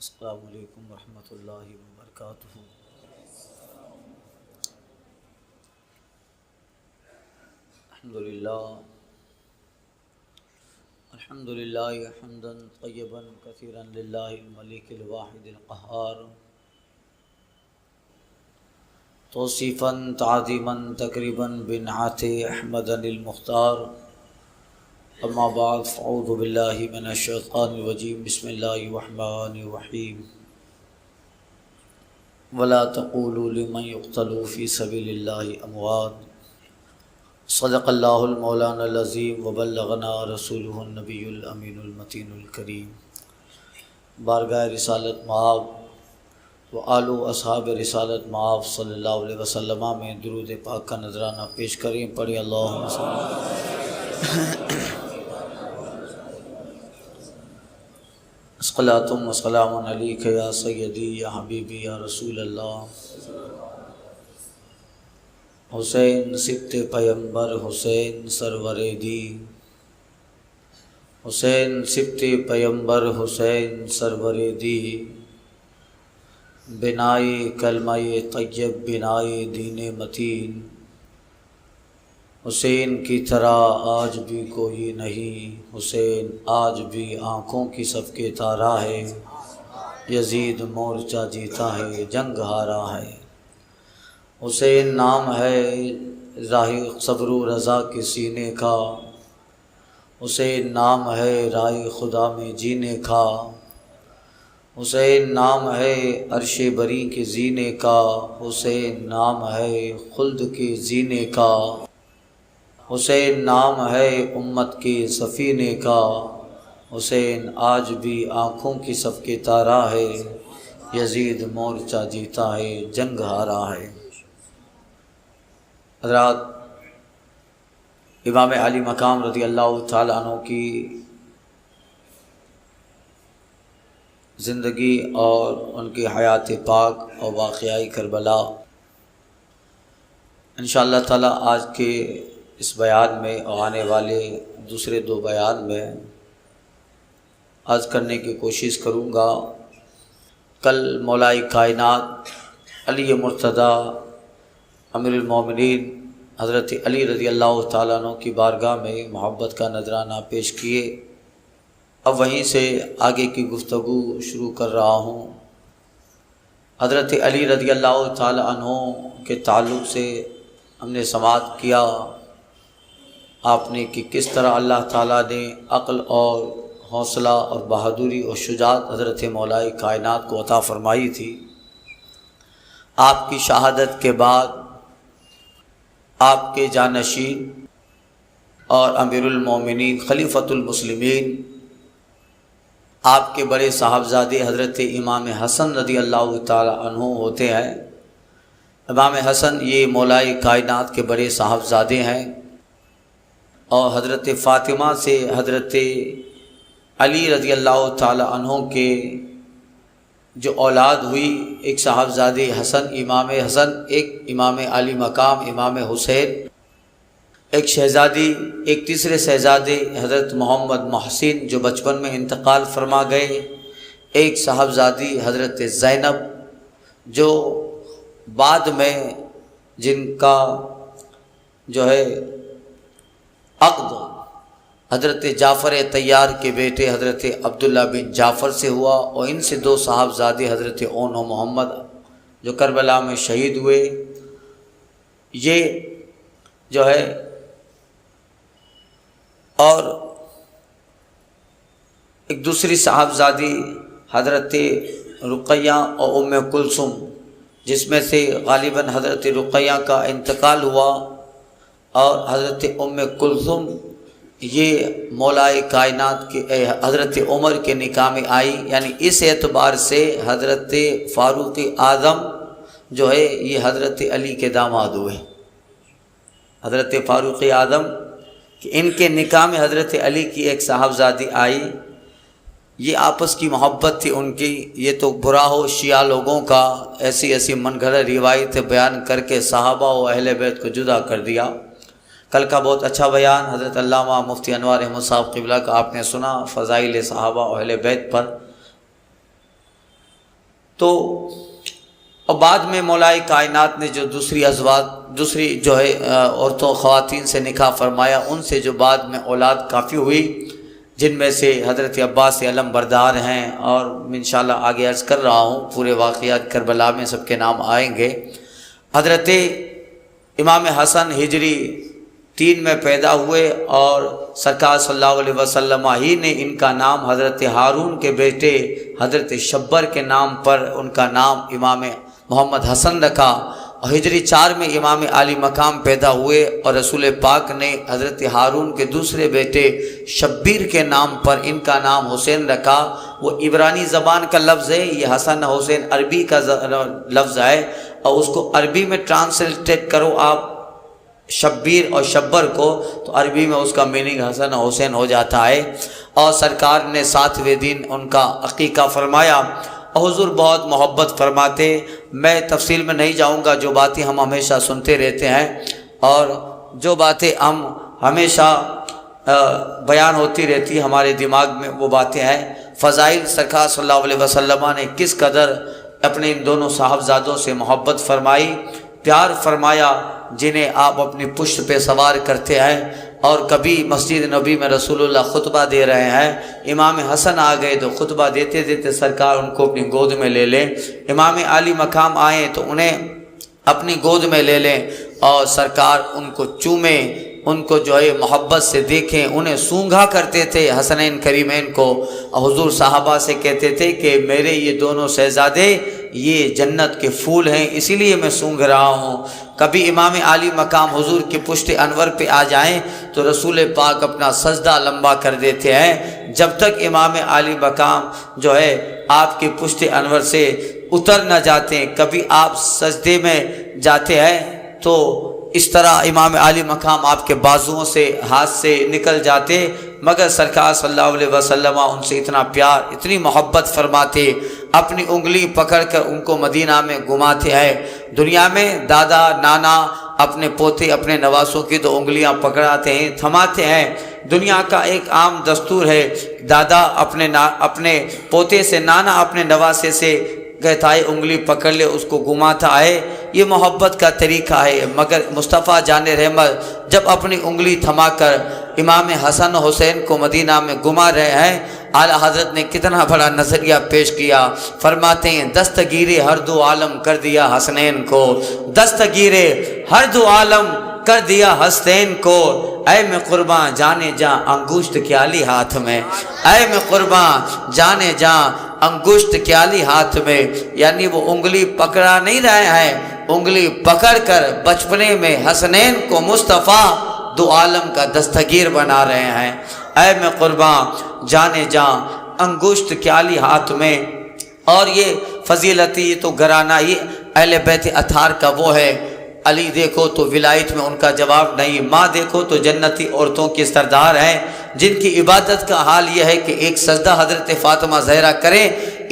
السلام علیکم ورحمۃ اللہ وبرکاتہ۔ الحمد للہ حمدا طیبا کثیرا للہ الملک الواحد القہار، توصیفا تعظیما تقریبا بنعت احمد المختار۔ اما بعد فاعوذ باللہ من الشیطان الرجیم، بسم اللہ الرحمن الرحیم۔ ولا تقولوا لمن يقتل في سبيل الله اموات، صدق اللہ المولانا العظیم وبلغنا رسولہ النبی الامین المتین الکریم۔ بارگاہ رسالت مآب و آل و اصحاب رسالت مآب صلی اللہ علیہ وسلم میں درود پاک کا نذرانہ پیش کریں۔ پڑھیں اللہم الصلاۃ و سلام علیک یا سیدی یا حبیبی یا رسول اللہ۔ حسین سبط پیمبر حسین سرور دی، حسین سبط پیمبر حسین سرور دی، بنائے کلمہ طیب بنائے دین متین، حسین کی طرح آج بھی کوئی نہیں، حسین آج بھی آنکھوں کی سب کے تارا ہے، یزید مورچہ جیتا ہے جنگ ہارا ہے۔ حسین نام ہے راہ صبر و رضا کے سینے کا، حسین نام ہے رائے خدا میں جینے کا، حسین نام ہے عرش بری کے زینے کا، حسین نام ہے خلد کے زینے کا، حسین نام ہے امت کے سفینے کا، حسین آج بھی آنکھوں کی سب کے تارا ہے، یزید مورچہ جیتا ہے جنگ ہارا ہے۔ حضرات، امام علی مقام رضی اللہ تعالیٰ عنہ کی زندگی اور ان کی حیات پاک اور واقعہ کربلا انشاءاللہ تعالیٰ آج کے اس بیان میں اور آنے والے دوسرے دو بیان میں عرض کرنے کی کوشش کروں گا۔ کل مولا کائنات علی مرتضیٰ امیر المومنین حضرت علی رضی اللہ تعالیٰ عنہ کی بارگاہ میں محبت کا نذرانہ پیش کیے، اب وہیں سے آگے کی گفتگو شروع کر رہا ہوں۔ حضرت علی رضی اللہ تعالیٰ عنہ کے تعلق سے ہم نے سماعت کیا آپ نے کہ کس طرح اللہ تعالیٰ نے عقل اور حوصلہ اور بہادری اور شجاعت حضرت مولا کائنات کو عطا فرمائی تھی۔ آپ کی شہادت کے بعد آپ کے جانشین اور امیر المومنین خلیفۃ المسلمین آپ کے بڑے صاحبزادے حضرت امام حسن رضی اللہ تعالی عنہ ہوتے ہیں۔ امام حسن یہ مولا کائنات کے بڑے صاحبزادے ہیں، اور حضرت فاطمہ سے حضرت علی رضی اللہ تعالی عنہ کے جو اولاد ہوئی، ایک صاحبزادے حسن امام حسن، ایک امام علی مقام امام حسین، ایک شہزادی، ایک تیسرے شہزادے حضرت محمد محسن جو بچپن میں انتقال فرما گئے، ایک صاحبزادی حضرت زینب جو بعد میں جن کا جو ہے عقد حضرت جعفر طیار کے بیٹے حضرت عبداللہ بن جعفر سے ہوا، اور ان سے دو صاحبزادے حضرت اون و محمد جو کربلا میں شہید ہوئے۔ یہ جو ہے اور ایک دوسری صاحبزادی حضرت رقیہ اور ام کلثوم، جس میں سے غالباً حضرت رقیہ کا انتقال ہوا، اور حضرت ام کلثوم یہ مولا کائنات کے حضرت عمر کے نکاح میں آئی، یعنی اس اعتبار سے حضرت فاروق اعظم جو ہے یہ حضرت علی کے داماد ہوئے۔ حضرت فاروق اعظم کہ ان کے نکاح میں حضرت علی کی ایک صاحبزادی آئی، یہ آپس کی محبت تھی ان کی۔ یہ تو برا ہو شیعہ لوگوں کا ایسی ایسی من گھڑت روایتیں بیان کر کے صحابہ و اہل بیت کو جدا کر دیا۔ کل کا بہت اچھا بیان حضرت علامہ مفتی انوار احمد صاحب قبلہ کا آپ نے سنا، فضائل صحابہ و اہل بیت پر۔ تو اور بعد میں مولا کائنات نے جو دوسری جو ہے عورتوں خواتین سے نکاح فرمایا، ان سے جو بعد میں اولاد کافی ہوئی، جن میں سے حضرت عباس علم بردار ہیں، اور انشاءاللہ آگے عرض کر رہا ہوں، پورے واقعات کربلا میں سب کے نام آئیں گے۔ حضرت امام حسن ہجری 3 میں پیدا ہوئے، اور سرکار صلی اللہ علیہ وسلم ہی نے ان کا نام حضرت ہارون کے بیٹے حضرت شبر کے نام پر ان کا نام امام محمد حسن رکھا، اور ہجری 4 میں امام عالی مقام پیدا ہوئے، اور رسول پاک نے حضرت ہارون کے دوسرے بیٹے شبیر کے نام پر ان کا نام حسین رکھا۔ وہ عبرانی زبان کا لفظ ہے، یہ حسن حسین عربی کا لفظ ہے، اور اس کو عربی میں ٹرانسلیٹ کرو آپ شبیر اور شبر کو، تو عربی میں اس کا میننگ حسن حسین ہو جاتا ہے۔ اور سرکار نے 7ویں دن ان کا عقیقہ فرمایا، اور حضور بہت محبت فرماتے۔ میں تفصیل میں نہیں جاؤں گا، جو باتیں ہم ہمیشہ سنتے رہتے ہیں، اور جو باتیں ہم ہمیشہ بیان ہوتی رہتی ہمارے دماغ میں، وہ باتیں ہیں فضائل سرکار صلی اللہ علیہ وسلم نے کس قدر اپنے ان دونوں صاحبزادوں سے محبت فرمائی، پیار فرمایا، جنہیں آپ اپنی پشت پہ سوار کرتے ہیں۔ اور کبھی مسجد نبی میں رسول اللہ خطبہ دے رہے ہیں، امام حسن آ گئے تو خطبہ دیتے دیتے سرکار ان کو اپنی گود میں لے لیں، امام عالی مقام آئیں تو انہیں اپنی گود میں لے لیں، اور سرکار ان کو چومیں، ان کو جو ہے محبت سے دیکھیں، انہیں سونگھا کرتے تھے حسنین کریمین کو، اور حضور صحابہ سے کہتے تھے کہ میرے یہ دونوں شہزادے یہ جنت کے پھول ہیں، اسی لیے میں سونگھ رہا ہوں۔ کبھی امام عالی مقام حضور کی پشت انور پہ آ جائیں تو رسول پاک اپنا سجدہ لمبا کر دیتے ہیں، جب تک امام عالی مقام جو ہے آپ کی پشت انور سے اتر نہ جاتے ہیں۔ کبھی آپ سجدے میں جاتے ہیں تو اس طرح امام عالی مقام آپ کے بازوؤں سے ہاتھ سے نکل جاتے، مگر سرکار صلی اللہ علیہ وسلم ان سے اتنا پیار، اتنی محبت فرماتے، اپنی انگلی پکڑ کر ان کو مدینہ میں گھماتے ہیں۔ دنیا میں دادا نانا اپنے پوتے اپنے نواسوں کی تو انگلیاں پکڑاتے ہیں، تھماتے ہیں۔ دنیا کا ایک عام دستور ہے، دادا اپنے پوتے سے، نانا اپنے نواسے سے کہتا ہے انگلی پکڑ لے، اس کو گھماتا ہے، یہ محبت کا طریقہ ہے۔ مگر مصطفیٰ جان رحمت جب اپنی انگلی تھما کر امام حسن حسین کو مدینہ میں گھما رہے ہیں، اعلیٰ حضرت نے کتنا بڑا نظریہ پیش کیا، فرماتے ہیں دستگیر ہر دو عالم کر دیا حسنین کو، دستگیر ہر دو عالم کر دیا حسنین کو، اے میں قرباں جانے جاں انگشت کیالی ہاتھ میں، اے میں قرباں جانے جاں انگشت کیالی ہاتھ میں، یعنی وہ انگلی پکڑا نہیں رہے ہیں، انگلی پکڑ کر بچپنے میں حسنین کو مصطفیٰ دو عالم کا دستگیر بنا رہے ہیں۔ اے میں قرباں جانے جاں انگشت کیالی ہاتھ میں۔ اور یہ فضیلتی، یہ تو گھرانہ، یہ اہل بیت اطہار کا وہ ہے۔ علی دیکھو تو ولایت میں ان کا جواب نہیں، ماں دیکھو تو جنتی عورتوں کی سردار ہیں، جن کی عبادت کا حال یہ ہے کہ ایک سجدہ حضرت فاطمہ زہرا کریں،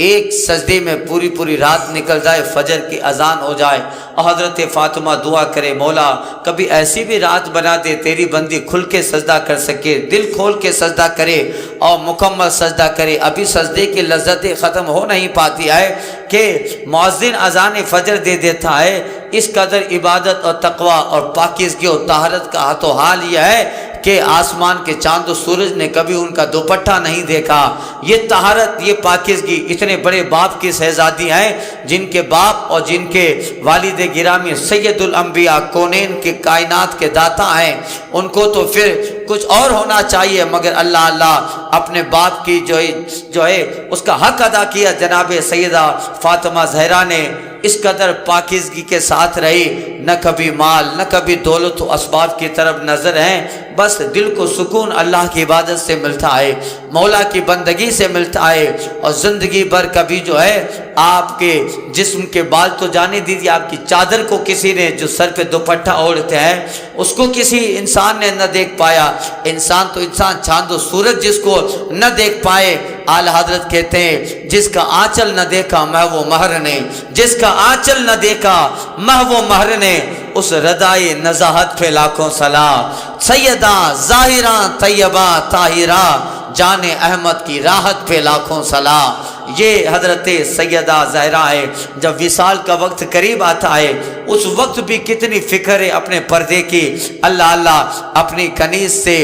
ایک سجدے میں پوری رات نکل جائے، فجر کی اذان ہو جائے، اور حضرت فاطمہ دعا کرے مولا کبھی ایسی بھی رات بنا دے تیری بندی کھل کے سجدہ کر سکے، دل کھول کے سجدہ کرے اور مکمل سجدہ کرے۔ ابھی سجدے کی لذتیں ختم ہو نہیں پاتی ہے کہ مؤذن اذان فجر دے دیتا ہے۔ اس قدر عبادت اور تقوی اور پاکیزگی اور طہارت کا ہاتھ و حال یہ ہے کہ آسمان کے چاند و سورج نے کبھی ان کا دوپٹہ نہیں دیکھا۔ یہ طہارت، یہ پاکیزگی، اتنے بڑے باپ کی شہزادی ہیں جن کے باپ اور جن کے والد گرامی سید الانبیاء کونین کے کائنات کے داتا ہیں، ان کو تو پھر کچھ اور ہونا چاہیے، مگر اللہ اپنے باپ کی جو ہے اس کا حق ادا کیا۔ جناب سیدہ فاطمہ زہرا نے اس قدر پاکیزگی کے ساتھ رہی، نہ کبھی مال نہ کبھی دولت و اسباب کی طرف نظر ہیں، بس دل کو سکون اللہ کی عبادت سے ملتا ہے، مولا کی بندگی سے ملتا ہے۔ اور زندگی بھر کبھی جو ہے آپ کے جسم کے بال تو جانے دیجیے، آپ کی چادر کو کسی نے جو سر پہ دوپٹہ اوڑھتے ہیں اس کو کسی انسان نے نہ دیکھ پایا۔ انسان تو انسان، چاند و سورج جس کو نہ دیکھ پائے، اعلیٰ حضرت کہتے ہیں جس کا آنچل نہ دیکھا محو مہر نے، جس کا آنچل نہ دیکھا محو مہر نے، اس ردائے نزاہت پہ لاکھوں سلام۔ سیدہ ظاہرہ طیبہ طاہرہ جان احمد کی راحت پہ لاکھوں سلام۔ یہ حضرت سیدہ زہرا ہے۔ جب وصال کا وقت قریب آتا ہے اس وقت بھی کتنی فکر ہے اپنے پردے کی۔ اللہ اللہ اپنی کنیز سے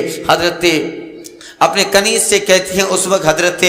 اپنے کنیز سے کہتی ہیں، اس وقت حضرت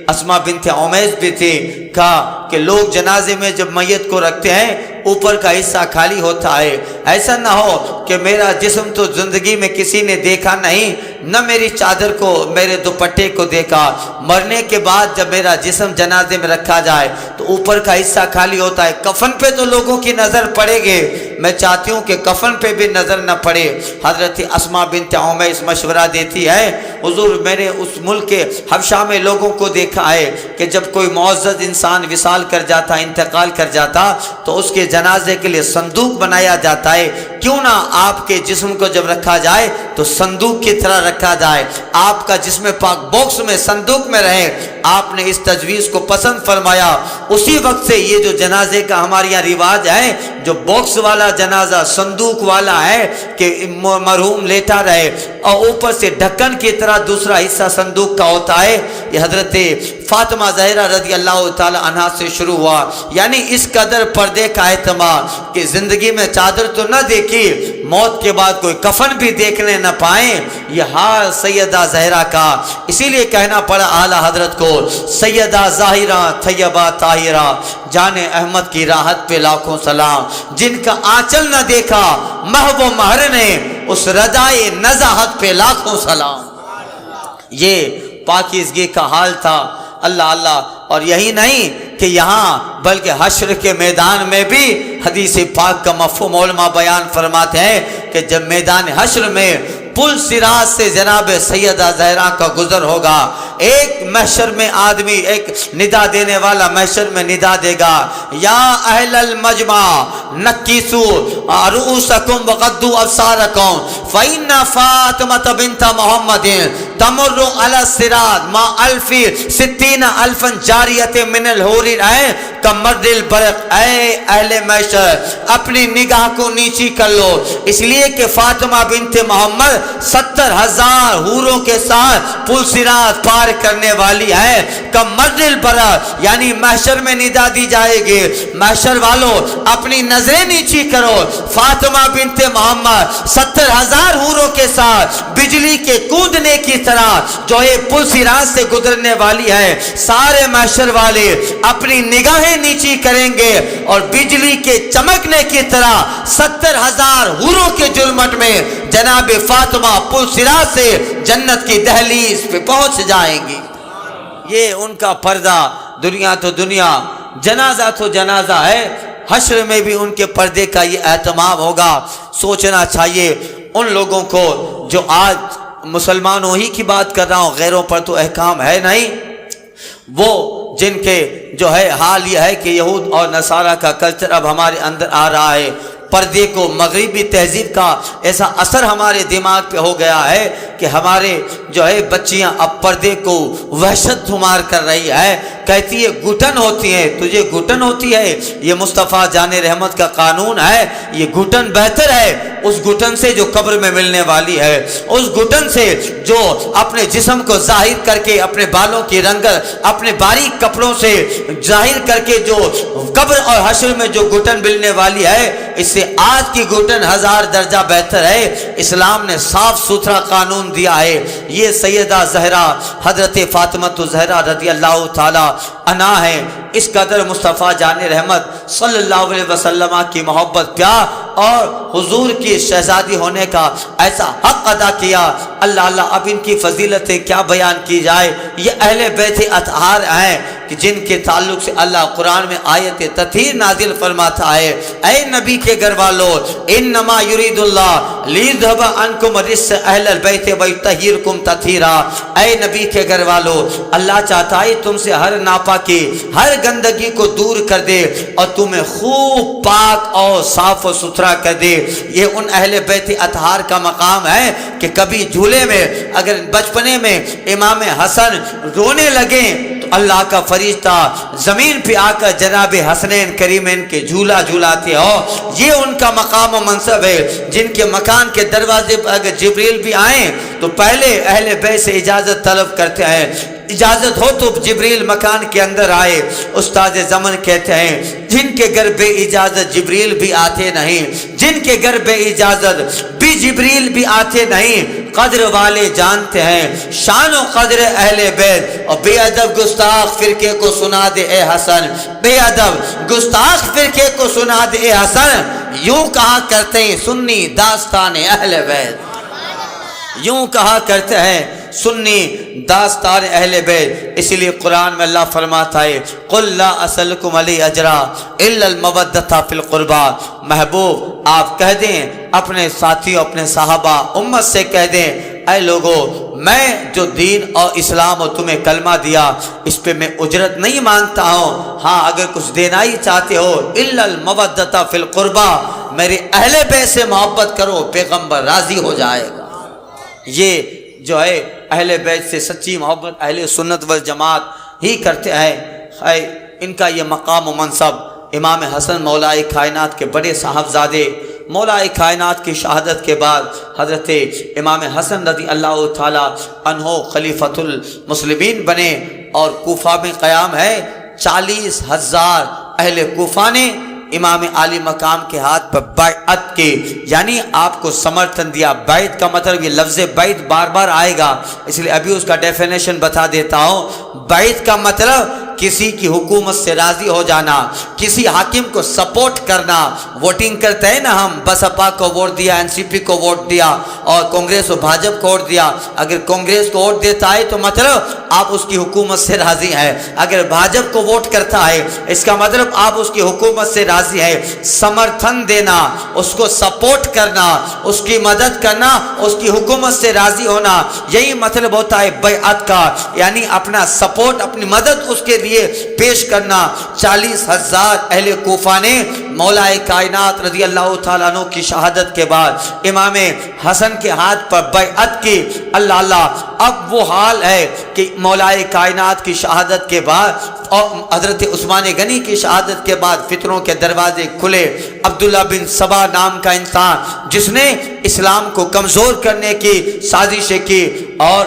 اسماء بنت عمیس بھی تھی، کہا کہ لوگ جنازے میں جب میت کو رکھتے ہیں اوپر کا حصہ خالی ہوتا ہے، ایسا نہ ہو کہ میرا جسم تو زندگی میں کسی نے دیکھا نہیں، نہ میری چادر کو میرے دوپٹے کو دیکھا، مرنے کے بعد جب میرا جسم جنازے میں رکھا جائے تو اوپر کا حصہ خالی ہوتا ہے، کفن پہ تو لوگوں کی نظر پڑے گی، میں چاہتی ہوں کہ کفن پہ بھی نظر نہ پڑے۔ حضرت اسماء بنت عمیس مشورہ دیتی ہے، حضور میں نے اس ملک کے حبشہ میں لوگوں کو دیکھا ہے کہ جب کوئی معزز انسان وصال کر جاتا، انتقال کر جاتا تو اس کے جنازے کے لیے صندوق بنایا جاتا ہے، کیوں نہ آپ کے جسم کو جب رکھا جائے تو صندوق کی طرح رکھا جائے، آپ کا جسم پاک باکس میں صندوق میں رہے۔ آپ نے اس تجویز کو پسند فرمایا، اسی وقت سے یہ جو جنازے کا ہمارے یہاں رواج ہے، جو باکس والا جنازہ صندوق والا ہے کہ مرحوم لیٹا رہے اور اوپر سے ڈھکن کی طرح دوسرا حصہ صندوق کا ہوتا ہے، یہ حضرت فاطمہ زہرا رضی اللہ تعالی عنہا سے شروع ہوا۔ یعنی اس قدر پردے کا اہتمام کہ زندگی میں چادر تو نہ دیکھی، موت کے بعد کوئی کفن بھی دیکھنے نہ پائیں، یہ حال سیدہ زہرا کا۔ اسی لیے کہنا پڑا اعلیٰ حضرت کو، سیدہ ظاہرہ طیبہ طاہرہ جان احمد کی راحت پہ لاکھوں سلام، جن کا آنچل نہ دیکھا محو و مہر نے، اس رضائے نزاہت پہ لاکھوں سلام۔ یہ پاکیزگی کا حال تھا۔ اللہ اللہ، اور یہی نہیں کہ یہاں بلکہ حشر کے میدان میں بھی حدیث پاک کا مفہوم علماء بیان فرماتے ہیں کہ جب میدان حشر میں پل صراط سے جناب سیدہ زہرا کا گزر ہوگا، ایک محشر میں آدمی ایک ندا دینے والا محشر میں ندا دے گا، یا اہل المجمع نکسوا رؤوسکم وغضوا ابصارکم فإن فاطمة بنت محمد تمر على الصراط مع 60,000 جاریۃ من الحور العین کمر البرق۔ اے اہل محشر اپنی نگاہ کو نیچی کر لو، اس لیے کہ فاطمہ بنت محمد 70,000 حوروں کے ساتھ پل صراط پار کرنے والی ہے۔ کمر البرق یعنی محشر میں ندا دی جائے گی، محشر والوں اپنی نظریں نیچی کرو، فاطمہ بنت محمد 70,000 حوروں کے ساتھ بجلی کے کودنے کی طرح جو ہے پل صراط سے گزرنے والی ہے۔ سارے محشر والے اپنی نگاہیں نیچی کریں گے اور بجلی کے چمکنے کی طرح 70,000 حوروں کے جلمٹ میں جناب فاطمہ پل صراط سے جنت کی دہلیز پہ پہنچ جائیں گی۔ یہ ان کا پردہ، دنیا تو دنیا، جنازہ تو جنازہ ہے، حشر میں بھی ان کے پردے کا یہ اہتمام ہوگا۔ سوچنا چاہیے ان لوگوں کو جو آج مسلمانوں ہی کی بات کر رہا ہوں، غیروں پر تو احکام ہے نہیں، وہ جن کے جو ہے حال یہ ہے کہ یہود اور نصارہ کا کلچر اب ہمارے اندر آ رہا ہے، پردے کو مغربی تہذیب کا ایسا اثر ہمارے دماغ پہ ہو گیا ہے کہ ہمارے جو ہے بچیاں اب پردے کو وحشت شمار کر رہی ہے، کہتی ہے گھٹن ہوتی ہے، تجھے گھٹن ہوتی ہے، یہ مصطفیٰ جان رحمت کا قانون ہے، یہ گھٹن بہتر ہے اس گھٹن سے جو قبر میں ملنے والی ہے، اس گھٹن سے جو اپنے جسم کو ظاہر کر کے اپنے بالوں کی رنگت اپنے باریک کپڑوں سے ظاہر کر کے جو قبر اور حشر میں جو گھٹن ملنے والی ہے، اس سے آج کی گھٹن 1000 درجہ بہتر ہے۔ اسلام نے صاف ستھرا قانون دیا ہے۔ یہ سیدہ زہرا حضرت فاطمہ زہرا رضی اللہ تعالی عنہا ہے، اس قدر مصطفیٰ جان رحمت صلی اللہ علیہ وسلم کی محبت پیار اور حضور کی شہزادی ہونے کا ایسا حق ادا کیا۔ اللہ اللہ، اب ان کی فضیلتیں کیا بیان کی جائے۔ یہ اہل بیت اطہار ہیں کہ جن کے تعلق سے اللہ قرآن میں آیت تطہیر نازل فرماتا ہے، اے نبی کے گھر والوں، انما یرید اللہ لیذھب عنکم الرجس اہل البیت ویطہرکم تطہیرا۔ اے نبی کے گھر والوں، اللہ چاہتا ہے تم سے ہر ناپاکی، ہر گندگی کو دور کر دے اور تمہیں خوب پاک اور صاف و ستھرا کر دے۔ یہ ان اہل بیت اطہار کا مقام ہے کہ کبھی جھولے میں اگر بچپنے میں امام حسن رونے لگیں تو اللہ کا فرشتہ زمین پہ آ کر جناب حسنین کریمین کے جھولا جھولاتے ہو۔ یہ ان کا مقام و منصب ہے جن کے مکان کے دروازے پر اگر جبریل بھی آئیں تو پہلے اہل بیت سے اجازت طلب کرتے ہیں اجازت ہو تو جبریل مکان کے اندر آئے۔ استاد زمن کہتے ہیں جن کے گھر بے اجازت جبریل بھی آتے نہیں، جن کے گھر بے اجازت بھی جبریل بھی آتے نہیں، قدر والے جانتے ہیں شان و قدر اہل بیت۔ اور بے ادب گستاخ فرقے کو سنا دے اے حسن، بے ادب گستاخ فرقے کو سنا دے اے حسن، یوں کہا کرتے ہیں سنی داستان اہل بیت، یوں کہا کرتے ہیں سنی داستان اہل بیت۔ اسی لیے قرآن میں اللہ فرماتا ہے قل لا اسلکم علی اجرا الا المودۃ فی القربى، محبوب آپ کہہ دیں اپنے ساتھیوں اپنے صحابہ امت سے کہہ دیں اے لوگو میں جو دین اور اسلام اور تمہیں کلمہ دیا اس پہ میں اجرت نہیں مانگتا ہوں، ہاں اگر کچھ دینا ہی چاہتے ہو الا المودۃ فی القربى، میرے اہل بیت سے محبت کرو پیغمبر راضی ہو جائے گا۔ یہ جو ہے اہل بیت سے سچی محبت اہل سنت والجماعت ہی کرتے ہیں۔ ان کا یہ مقام و منصب امام حسن مولا کائنات کے بڑے صاحبزادے، مولا کائنات کی شہادت کے بعد حضرت امام حسن رضی اللہ تعالی عنہ خلیفۃ المسلمین بنے، اور کوفہ میں قیام ہے 40,000 اہل کوفہ نے امام عالی مقام کے ہاتھ پر بیعت کی، یعنی آپ کو سمرتھن دیا۔ بیعت کا مطلب یہ لفظ بیعت بار بار آئے گا، اس لیے ابھی اس کا ڈیفینیشن بتا دیتا ہوں۔ بیعت کا مطلب کسی کی حکومت سے راضی ہو جانا، کسی حاکم کو سپورٹ کرنا۔ ووٹنگ کرتے ہیں نا ہم، بسپا کو ووٹ دیا، این سی پی کو ووٹ دیا اور کانگریس و بھاجپ کو ووٹ دیا، اگر کانگریس کو ووٹ دیتا ہے تو مطلب آپ اس کی حکومت سے راضی ہیں، اگر بھاجپ کو ووٹ کرتا ہے اس کا مطلب آپ اس کی حکومت سے راضی ہے۔ سمرتھن دینا، اس کو سپورٹ کرنا، اس کی مدد کرنا، اس کی حکومت سے راضی ہونا، یہی مطلب ہوتا ہے بیعت کا، یعنی اپنا سپورٹ اپنی مدد اس کے لیے پیش کرنا۔ 40,000 اہل کوفہ نے مولا کائنات رضی اللہ تعالیٰ عنہ کی شہادت کے بعد امام حسن کے ہاتھ پر بیعت کی۔ اللہ اللہ، اب وہ حال ہے کہ مولا کائنات کی شہادت کے بعد اور حضرت عثمان غنی کی شہادت کے بعد فتنوں کے دروازے کھلے۔ عبداللہ بن سبا نام کا انسان جس نے اسلام کو کمزور کرنے کی سازشیں کی، اور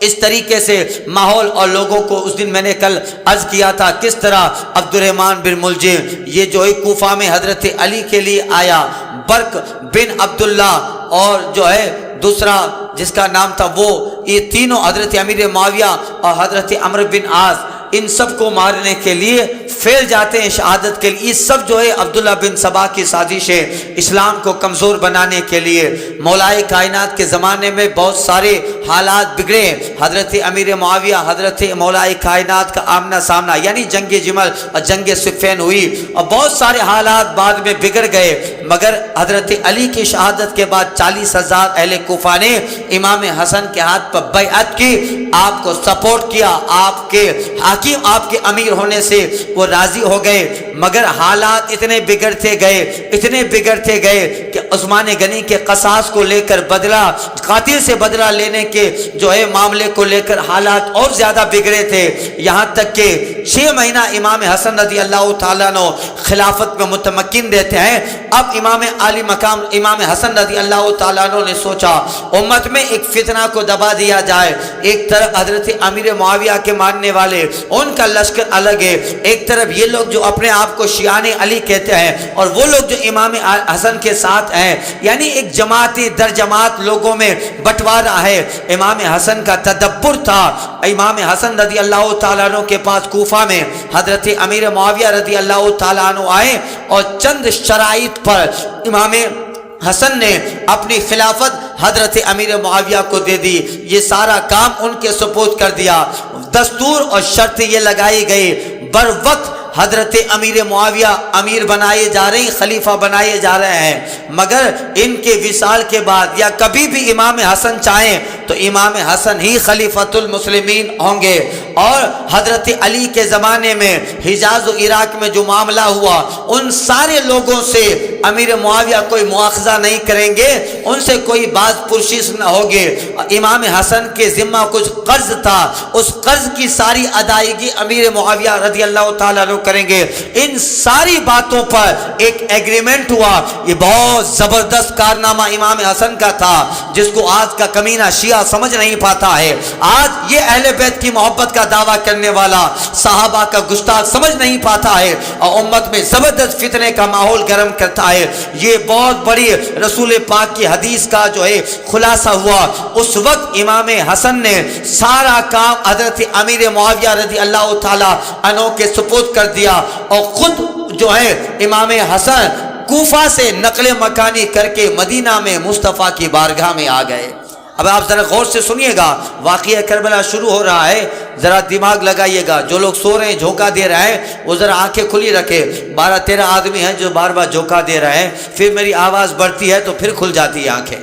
اس طریقے سے ماحول اور لوگوں کو، اس دن میں نے کل عرض کیا تھا کس طرح عبد الرحمن بن ملجم یہ جو ہے کوفہ میں حضرت علی کے لیے آیا، برق بن عبداللہ اور جو ہے دوسرا جس کا نام تھا وہ، یہ تینوں حضرت امیر معاویہ اور حضرت عمرو بن عاص، ان سب کو مارنے کے لیے پھیل جاتے ہیں شہادت کے لیے۔ یہ سب جو ہے عبداللہ بن سبا کی سازش ہے اسلام کو کمزور بنانے کے لیے۔ مولا کائنات کے زمانے میں بہت سارے حالات بگڑے، حضرت امیر معاویہ حضرت مولا کائنات کا آمنا سامنا یعنی جنگ جمل اور جنگ صفین ہوئی، اور بہت سارے حالات بعد میں بگڑ گئے، مگر حضرت علی کی شہادت کے بعد 40,000 اہل کوفہ نے امام حسن کے ہاتھ پر بیعت کی، آپ کو سپورٹ کیا، آپ کے حاکم آپ کے امیر ہونے سے وہ راضی ہو گئے، مگر حالات اتنے بگڑتے گئے کہ عثمان غنی کے قصاص کو لے کر بدلہ، قاتل سے بدلہ لینے کے جو ہے معاملے کو لے کر حالات اور زیادہ بگڑے تھے، یہاں تک کہ 6 مہینہ امام حسن رضی اللہ تعالیٰ عنہ خلافت میں متمکن رہتے ہیں۔ اب امام عالی مقام امام حسن رضی اللہ تعالیٰ عنہ نے سوچا امت میں ایک فتنہ کو دبا دیا جائے، ایک طرف حضرت امیر معاویہ کے ماننے والے ان کا لشکر الگ ہے، ایک طرف یہ لوگ جو اپنے آپ کو شیعان علی کہتے ہیں اور وہ لوگ جو امام حسن کے ساتھ ہیں، یعنی ایک جماعتی در جماعت لوگوں میں بٹوارا ہے۔ امام حسن کا تدبر تھا، امام حسن رضی اللہ تعالیٰ عنہ کے پاس کوفہ میں حضرت امیر معاویہ رضی اللہ تعالیٰ عنہ آئے اور چند شرائط پر امام حسن نے اپنی خلافت حضرت امیر معاویہ کو دے دی، یہ سارا کام ان کے سپرد کر دیا۔ دستور اور شرط یہ لگائی گئی، بر وقت حضرت امیر معاویہ امیر بنائے جا رہے ہیں، خلیفہ بنائے جا رہے ہیں، مگر ان کے وصال کے بعد یا کبھی بھی امام حسن چاہیں تو امام حسن ہی خلیفۃ المسلمین ہوں گے۔ اور حضرت علی کے زمانے میں حجاز و عراق میں جو معاملہ ہوا ان سارے لوگوں سے امیر معاویہ کوئی مواخذہ نہیں کریں گے، ان سے کوئی بات پرسش نہ ہوگی۔ امام حسن کے ذمہ کچھ قرض تھا، اس قرض کی ساری ادائیگی امیر معاویہ رضی اللہ تعالیٰ عنہ کریں گے۔ ان ساری باتوں پر ایک ایگریمنٹ ہوا، یہ بہت زبردست کارنامہ امام حسن کا تھا، جس کو آج کا کمینہ شیعہ معاملہ سمجھ نہیں پاتا ہے. آج یہ اہل بیت کی محبت کا دعویٰ کرنے والا صحابہ کا گستاخ سمجھ نہیں پاتا ہے اور امت میں زبردست فتنے کا ماحول گرم کرتا ہے. یہ بہت بڑی رسول پاک کی حدیث کا جو ہے خلاصہ ہوا. اس وقت امام حسن نے سارا کام حضرت امیر معاویہ رضی اللہ تعالیٰ عنہ کے سپرد کر دیا اور خود جو ہے امام حسن کوفہ سے نقل مکانی کر کے مدینہ میں مصطفیٰ کی بارگاہ میں آ گئے. اب آپ ذرا غور سے سنیے گا, واقعہ کربلا شروع ہو رہا ہے, ذرا دماغ لگائیے گا. جو لوگ سو رہے ہیں جھونکا دے رہے ہیں وہ ذرا آنکھیں کھلی رکھے. 12-13 آدمی ہیں جو بار بار جھونکا دے رہے ہیں, پھر میری آواز بڑھتی ہے تو پھر کھل جاتی ہے آنکھیں.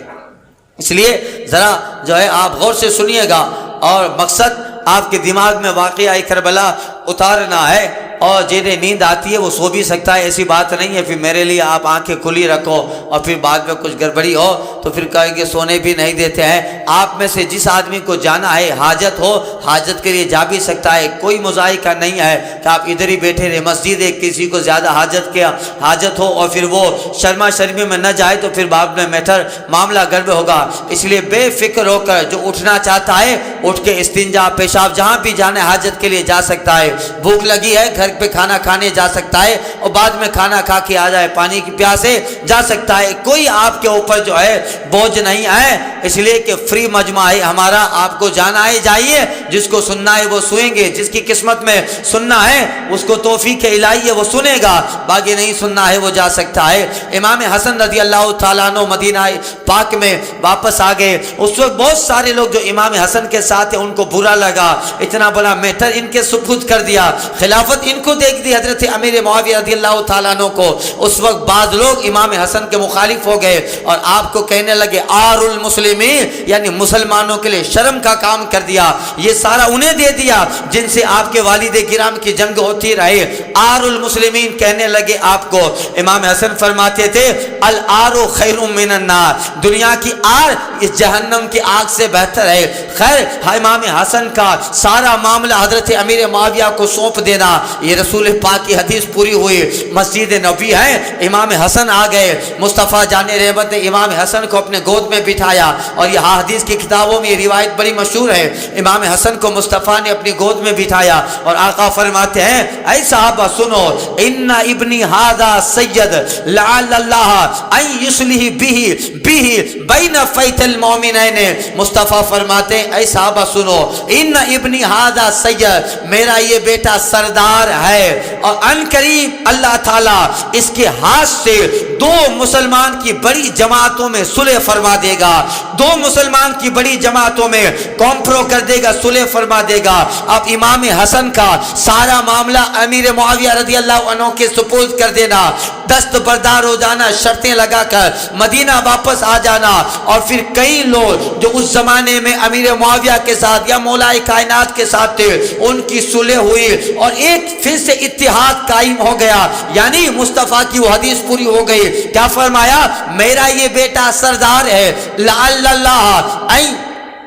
اس لیے ذرا جو ہے آپ غور سے سنیے گا, اور مقصد آپ کے دماغ میں واقعہ کربلا اتارنا ہے. اور جنہیں نیند آتی ہے وہ سو بھی سکتا ہے, ایسی بات نہیں ہے. پھر میرے لیے آپ آنکھیں کھلی رکھو, اور پھر بعد میں کچھ گڑبڑی ہو تو پھر کہیں گے سونے بھی نہیں دیتے ہیں. آپ میں سے جس آدمی کو جانا ہے, حاجت ہو, حاجت کے لیے جا بھی سکتا ہے. کوئی مذائقہ نہیں ہے کہ آپ ادھر ہی بیٹھے رہے. مسجد ہے, کسی کو زیادہ حاجت ہو اور پھر وہ شرما شرمی میں نہ جائے تو پھر بعد میں میٹر معاملہ گڑبڑ ہوگا. اس لیے بے فکر ہو کر جو اٹھنا چاہتا ہے اٹھ کے استنجا پیشاب جہاں بھی جانا ہے حاجت کے لیے جا سکتا ہے. بھوک لگی ہے گھر پہ کھانا کھانے جا سکتا ہے, اور بعد میں کھانا کھا کے آ جائے, پانی کی پیاسے جا سکتا ہے. کوئی آپ کے اوپر جو ہے بوجھ نہیں ہے, اس لیے کہ فری مجمع ہے ہمارا. آپ کو جانا ہے جائیے, جس کو سننا ہے وہ سنیں گے, جس کی قسمت میں سننا ہے اس کو توفیق الہی ہے وہ سنے گا, باقی نہیں سننا ہے وہ جا سکتا ہے. امام حسن رضی اللہ تعالیٰ عنہ مدینہ پاک میں واپس آ گئے. اس وقت بہت سارے لوگ جو امام حسن کے ساتھ ہیں ان کو برا لگا, اتنا بڑا میٹر ان کے سپرد کر دیا, خلافت ان کو دیکھ دی حضرت امیر معاویہ رضی اللہ تعالیٰ عنہ کو. اس وقت بعض لوگ امام حسن کے مخالف ہو گئے اور آپ کو کہنے لگے آر المسلمین, یعنی مسلمانوں کے لیے شرم کا کام کر دیا. یہ سارا انہیں دے دیا جن سے آپ کے والد گرام کی جنگ ہوتی رہے. آر المسلمین کہنے لگے آپ کو. امام حسن فرماتے تھے الآر خیر من النار, دنیا کی آر اس جہنم کی آگ سے بہتر ہے. خیر, امام حسن کا سارا معاملہ حضرت امیر معاویہ کو سونپ دینا. یہ رسول پاک کی حدیث پوری ہوئی. مسجد نبی ہے, امام حسن آ گئے. مصطفیٰ جان رحمت نے امام حسن کو اپنے گود میں بٹھایا, اور یہ حدیث کی کتابوں میں یہ روایت بڑی مشہور ہے. امام حسن کو مصطفیٰ نے اپنی گود میں بٹھایا اور آقا فرماتے ہیں اے صحابہ سنو, ان ابنی ھذا سید لعل اللہ ان یصلح به بین فیت المؤمنین. مصطفیٰ فرماتے ہیں اے صحابہ سنو, ان ابنی ھذا سید, میرا یہ بیٹا سردار ہے, اور ان قریب اللہ تعالیٰ اس کے ہاتھ سے دو مسلمان کی بڑی جماعتوں میں صلح فرما دے گا. دو مسلمان کی بڑی جماعتوں میں کمپرو کر دے گا, صلح فرما دے گا. اب امام حسن کا سارا معاملہ امیر معاویہ رضی اللہ عنہ کے سپرد کر دینا, دست بردار ہو جانا, شرطیں لگا کر مدینہ واپس آ جانا. اور پھر کئی لوگ جو اس زمانے میں امیر معاویہ کے ساتھ یا مولا کائنات کے ساتھ تھے ان کی صلح ہوئی اور ایک پھر سے اتحاد قائم ہو گیا. یعنی مصطفیٰ کی وہ حدیث پوری ہو گئی. کیا فرمایا, میرا یہ بیٹا سردار ہے, لعل اللہ این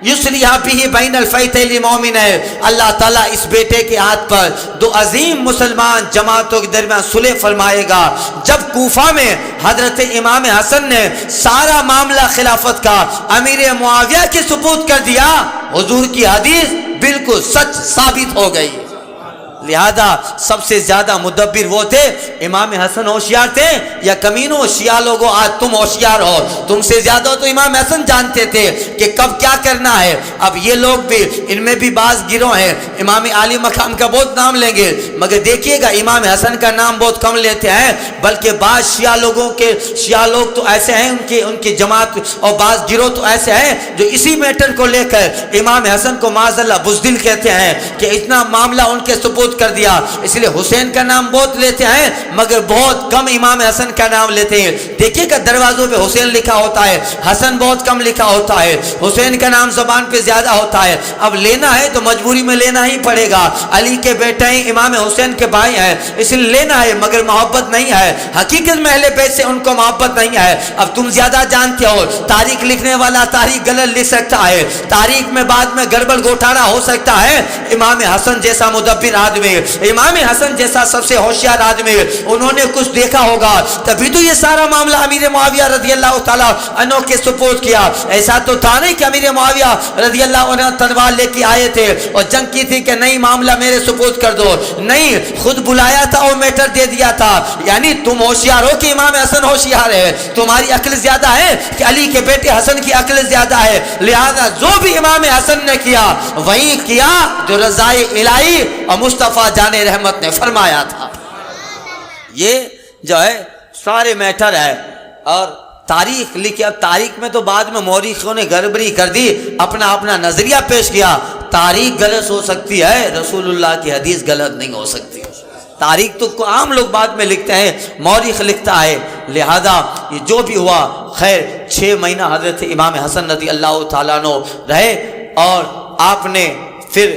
یصلح به بین الفیتین المؤمنین, اللہ تعالیٰ اس بیٹے کے ہاتھ پر دو عظیم مسلمان جماعتوں کے درمیان صلح فرمائے گا. جب کوفہ میں حضرت امام حسن نے سارا معاملہ خلافت کا امیر معاویہ کے سپرد کر دیا, حضور کی حدیث بالکل سچ ثابت ہو گئی. لہذا سب سے زیادہ مدبر وہ تھے. امام حسن ہوشیار تھے یا کمینوں شیعہ لوگوں آج تم ہوشیار ہو, تم سے زیادہ تو امام حسن جانتے تھے کہ کب کیا کرنا ہے. اب یہ لوگ بھی, ان میں بھی بعض گروہ ہیں امام عالی مقام کا بہت نام لیں گے, مگر دیکھیے گا امام حسن کا نام بہت کم لیتے ہیں. بلکہ بعض شیعہ لوگ تو ایسے ہیں, ان کی جماعت اور بعض گروہ تو ایسے ہیں جو اسی میٹر کو لے کر امام حسن کو معاذ اللہ بزدل کہتے ہیں کہ اتنا معاملہ ان کے سپرد کر دیا. اس لیے حسین کا نام بہت لیتے ہیں مگر بہت کم امام حسن کا نام لیتے ہیں. دیکھیے کہ دروازوں پہ حسین لکھا ہوتا ہے, حسن بہت کم لکھا ہوتا ہے, حسین کا نام زبان پہ زیادہ ہوتا ہے. اب لینا ہے تو مجبوری میں لینا ہی پڑے گا. علی کے بیٹے ہیں, امام حسین کے بھائی ہیں, اس لیے لینا ہے مگر محبت نہیں ہے. حقیقت میں اہل بیت سے ان کو محبت نہیں ہے. اب تم زیادہ جانتے ہو, تاریخ لکھنے والا تاریخ غلط لکھ سکتا ہے, تاریخ میں بعد میں گڑبڑ گوٹھارا ہو سکتا ہے. امام حسن جیسا مدبر آدمی آدمی، امام حسن جیسا سب سے ہوشیار آدمی، انہوں نے کچھ دیکھا ہوگا تبھی تو یہ سارا معاملہ امیر معاویہ رضی اللہ تعالیٰ عنہ کے سپورٹ کیا۔ ایسا تو تھا نہیں کہ امیر معاویہ رضی اللہ عنہ تلوار لے کے آئے تھے اور جنگ کی تھی کہ نہیں معاملہ میرے سپورٹ کر دو، نہیں، خود بلایا تھا اور میٹر دے دیا تھا۔ یعنی تم ہوشیار ہو کہ امام حسن ہوشیار ہے، تمہاری عقل زیادہ ہے کہ علی کے بیٹے حسن کی عقل زیادہ ہے، لہذا جو بھی امام حسن نے کیا وہی کیا جو رضائے الہی اور مصطفیٰ جان رحمت نے فرمایا تھا۔ یہ جو ہے سارے میٹر ہے۔ اور تاریخ لکھی، اب تاریخ میں تو بعد میں مورخوں نے گڑبڑی کر دی، اپنا نظریہ پیش کیا۔ تاریخ غلط ہو سکتی ہے، رسول اللہ کی حدیث غلط نہیں ہو سکتی۔ تاریخ تو عام لوگ بعد میں لکھتے ہیں، مورخ لکھتا ہے، لہذا یہ جو بھی ہوا خیر 6 مہینہ حضرت امام حسن رضی اللہ تعالیٰ عنہ رہے، اور آپ نے پھر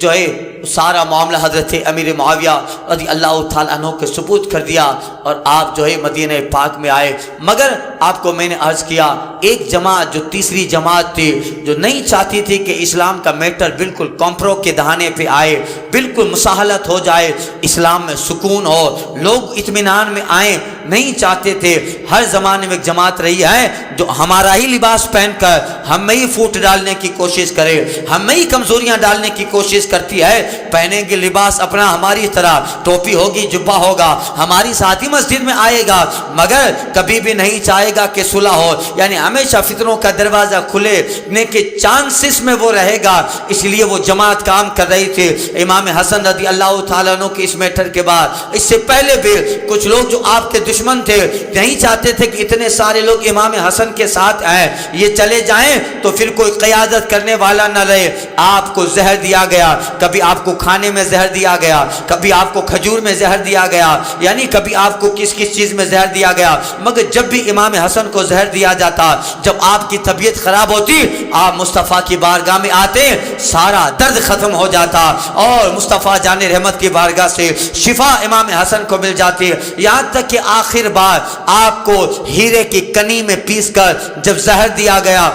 جو ہے سارا معاملہ حضرت امیر معاویہ رضی اللہ تعالیٰ عنہ کے ثبوت کر دیا، اور آپ جو ہے مدینہ پاک میں آئے۔ مگر آپ کو میں نے عرض کیا، ایک جماعت جو تیسری جماعت تھی جو نہیں چاہتی تھی کہ اسلام کا میٹر بالکل کمپرو کے دہانے پہ آئے، بالکل مساہلت ہو جائے، اسلام میں سکون ہو، لوگ اطمینان میں آئیں، نہیں چاہتے تھے۔ ہر زمانے میں ایک جماعت رہی ہے جو ہمارا ہی لباس پہن کر ہم میں ہی فوٹ ڈالنے کی کوشش کرے، ہم میں ہی کمزوریاں ڈالنے کی کوشش کرتی ہے۔ پہنیں گے لباس اپنا ہماری طرح، ٹوپی ہوگی، جبہ ہوگا، ہماری ساتھی مسجد میں آئے گا، مگر کبھی بھی نہیں چاہے گا کہ صلح ہو، یعنی ہمیشہ فتنوں کا دروازہ کھلنے کے چانسز میں وہ رہے گا۔ اس لیے وہ جماعت کام کر رہی تھی۔ امام حسن رضی اللہ تعالیٰ عنہ کے اس میٹر کے بعد، اس سے پہلے بھی کچھ لوگ جو آپ کے دشمن تھے نہیں چاہتے تھے کہ اتنے سارے لوگ امام حسن کے ساتھ آئیں، یہ چلے جائیں تو پھر کوئی قیادت کرنے والا نہ رہے۔ آپ کو زہر دیا گیا، کبھی آپ کو کھانے میں زہر دیا گیا، کبھی آپ کو کھجور میں زہر دیا گیا، یعنی کبھی آپ کو کس چیز میں زہر دیا گیا، مگر جب بھی امام حسن کو زہر دیا جاتا، جب آپ کی طبیعت خراب ہوتی، آپ مصطفیٰ کی بارگاہ میں آتے، سارا درد ختم ہو جاتا اور مصطفیٰ جان رحمت کی بارگاہ سے شفا امام حسن کو مل جاتی، یہاں تک کہ آخر بار آپ کو ہیرے کی کنی میں پیس کر جب زہر دیا گیا،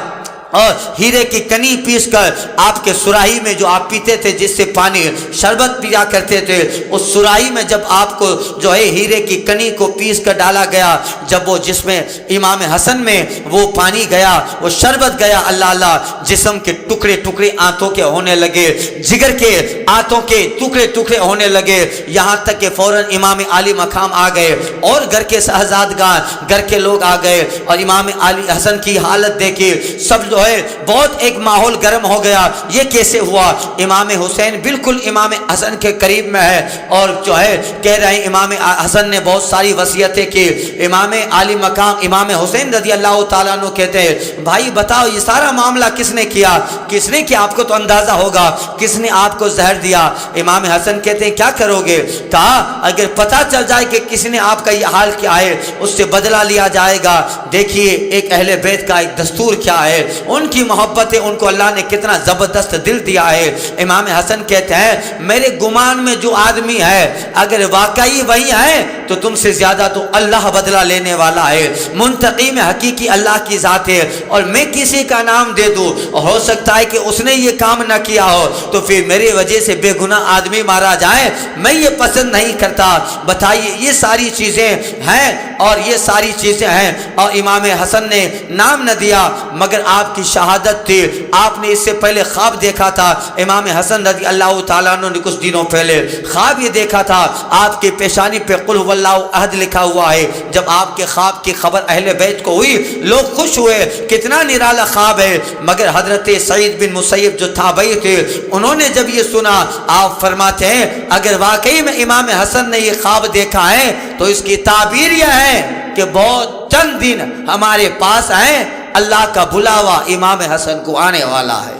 اور ہیرے کی کنی پیس کر آپ کے سراہی میں جو آپ پیتے تھے، جس سے پانی شربت پیا کرتے تھے، اس سراہی میں جب آپ کو جو ہے ہیرے کی کنی کو پیس کر ڈالا گیا، جب وہ جس میں امام حسن میں وہ پانی گیا، وہ شربت گیا، اللہ اللہ، جسم کے ٹکڑے ٹکڑے آنتوں کے ہونے لگے، جگر کے آنتوں کے ٹکڑے ٹکڑے ہونے لگے، یہاں تک کہ فوراً امام علی مقام آ گئے اور گھر کے شہزادگان، گھر کے لوگ آ گئے، اور امام علی حسن کی حالت دیکھی، سب بہت ایک ماحول گرم ہو گیا۔ یہ کیسے ہوا؟ امام حسین بالکل امام حسن کے قریب میں ہے، اور جو ہے کہہ رہے ہیں امام حسن نے بہت ساری وصیتیں کی۔ امام علی مقام امام حسین رضی اللہ تعالیٰ عنہ کہتے ہیں، بھائی بتاؤ یہ سارا معاملہ کس نے کیا؟ کس نے کیا؟ آپ کو تو اندازہ ہوگا کس نے آپ کو زہر دیا۔ امام حسن کہتے ہیں کیا کرو گے؟ کہا اگر پتہ چل جائے کہ کس نے آپ کا یہ حال کیا ہے، اس سے بدلہ لیا جائے گا۔ دیکھیے ایک اہل بیت کا ایک دستور کیا ہے، ان کی محبتیں، ان کو اللہ نے کتنا زبردست دل دیا ہے۔ امام حسن کہتے ہیں میرے گمان میں جو آدمی ہے اگر واقعی وہی ہے تو تم سے زیادہ تو اللہ بدلہ لینے والا ہے، منتقم حقیقی اللہ کی ذات ہے، اور میں کسی کا نام دے دوں، ہو سکتا ہے کہ اس نے یہ کام نہ کیا ہو تو پھر میری وجہ سے بے گناہ آدمی مارا جائے، میں یہ پسند نہیں کرتا۔ بتائیے یہ ساری چیزیں ہیں، اور یہ ساری چیزیں ہیں، اور امام حسن نے نام نہ دیا، مگر آپ کی شہادت تھی۔ آپ نے اس سے پہلے خواب دیکھا تھا، امام حسن رضی اللہ تعالیٰ عنہ نے کچھ دنوں پہلے خواب یہ دیکھا تھا، آپ کی پیشانی پہ قل هو اللہ احد لکھا ہوا ہے۔ جب آپ کے خواب کی خبر اہل بیت کو ہوئی، لوگ خوش ہوئے، کتنا نرالا خواب ہے، مگر حضرت سعید بن مسیب جو تابعی تھے، انہوں نے جب یہ سنا، آپ فرماتے ہیں اگر واقعی میں امام حسن نے یہ خواب دیکھا ہے تو اس کی تعبیر یہ ہے کہ بہت چند دن ہمارے پاس آئے، اللہ کا بلاوا امام حسن کو آنے والا ہے۔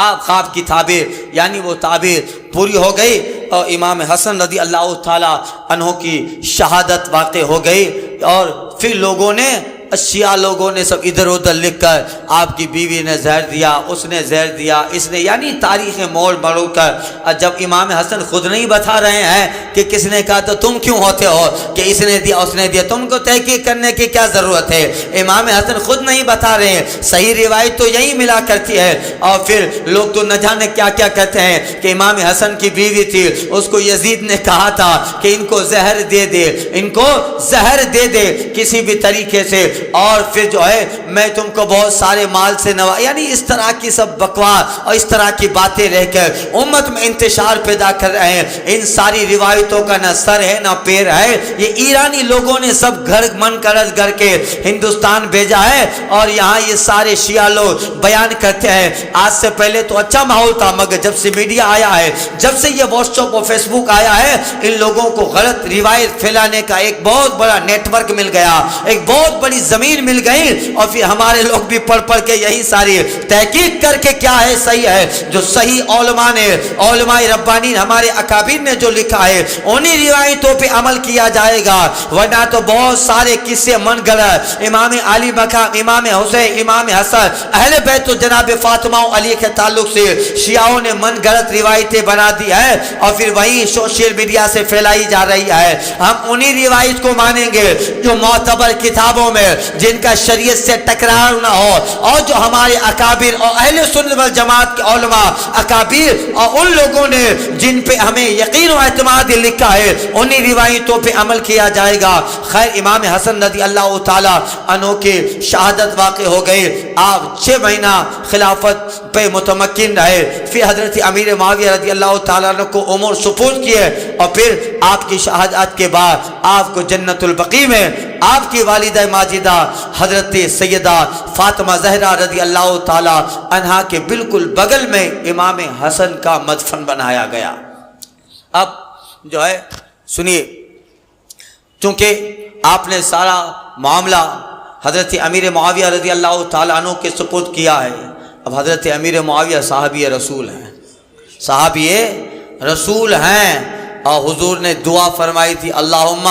آپ خواب کی تعبیر یعنی وہ تعبیر پوری ہو گئی، اور امام حسن رضی اللہ تعالیٰ عنہ کی شہادت واقع ہو گئی، اور پھر لوگوں نے شیعہ لوگوں نے سب ادھر ادھر لکھ کر آپ کی بیوی نے زہر دیا، اس نے زہر دیا، اس نے، یعنی تاریخیں موڑ مڑو کر، جب امام حسن خود نہیں بتا رہے ہیں کہ کس نے کہا تو تم کیوں ہوتے ہو کہ اس نے دیا اس نے دیا، تم کو تحقیق کرنے کی کیا ضرورت ہے؟ امام حسن خود نہیں بتا رہے ہیں، صحیح روایت تو یہی ملا کرتی ہے، اور پھر لوگ تو نہ جانے کیا کیا کہتے ہیں کہ امام حسن کی بیوی تھی، اس کو یزید نے کہا تھا کہ ان کو زہر دے دے، ان کو زہر دے دے کسی بھی طریقے سے، اور پھر جو ہے میں تم کو بہت سارے مال سے یعنی اس طرح کی سب بکواس اور اس طرح کی باتیں رہ کر امت میں انتشار پیدا کر رہے ہیں۔ ان ساری روایتوں کا نہ سر ہے نہ پیر ہے، یہ ایرانی لوگوں نے سب گھر من کرز کر کے ہندوستان بھیجا ہے، اور یہاں یہ سارے شیعہ لوگ بیان کرتے ہیں۔ آج سے پہلے تو اچھا ماحول تھا، مگر جب سے میڈیا آیا ہے، جب سے یہ واٹس ایپ اور فیس بک آیا ہے، ان لوگوں کو غلط روایت پھیلانے کا ایک بہت بڑا نیٹ ورک مل گیا، ایک بہت بڑی زمین مل گئی، اور پھر ہمارے لوگ بھی پڑھ پڑھ کے یہی ساری تحقیق کر کے کیا ہے صحیح ہے، جو صحیح علماء نے، علماء ربانی ہمارے اکابر نے جو لکھا ہے انہی روایتوں پہ عمل کیا جائے گا، ورنہ تو بہت سارے قصے من گڑت، امام علی مقام، امام حسین، امام حسن، اہل بیت و جناب فاطمہ و علی کے تعلق سے شیعوں نے من گڑت روایتیں بنا دی ہے، اور پھر وہی سوشل میڈیا سے پھیلائی جا رہی ہے۔ ہم انہی روایت کو مانیں گے جو معتبر کتابوں میں، جن کا شریعت سے ٹکرار نہ ہو، اور جو ہمارے اکابر اور اہل سنت والجماعت کے علماء اکابر اور ان لوگوں نے جن پہ ہمیں یقین و اعتماد لکھا ہے انہی روایتوں پہ عمل کیا جائے گا۔ خیر، امام حسن رضی اللہ تعالی عنہ کی شہادت واقع ہو گئی، آپ 6 مہینہ خلافت پہ متمکن رہے، پھر حضرت امیر معاویہ رضی اللہ تعالیٰ عنہ کو امور سپرد کیے، اور پھر آپ کی شہادت کے بعد آپ کو جنت البقیع میں آپ کی والدہ ماجدہ حضرت سیدہ فاطمہ زہرا رضی اللہ تعالی عنہا کے بالکل بغل میں امام حسن کا مدفن بنایا گیا۔ اب جو ہے سنیے، چونکہ آپ نے سارا معاملہ حضرت امیر معاویہ رضی اللہ تعالیٰ عنہ کے سپرد کیا ہے، اب حضرت امیر معاویہ صحابی رسول ہیں، صحابی رسول ہیں، اور حضور نے دعا فرمائی تھی، اللہم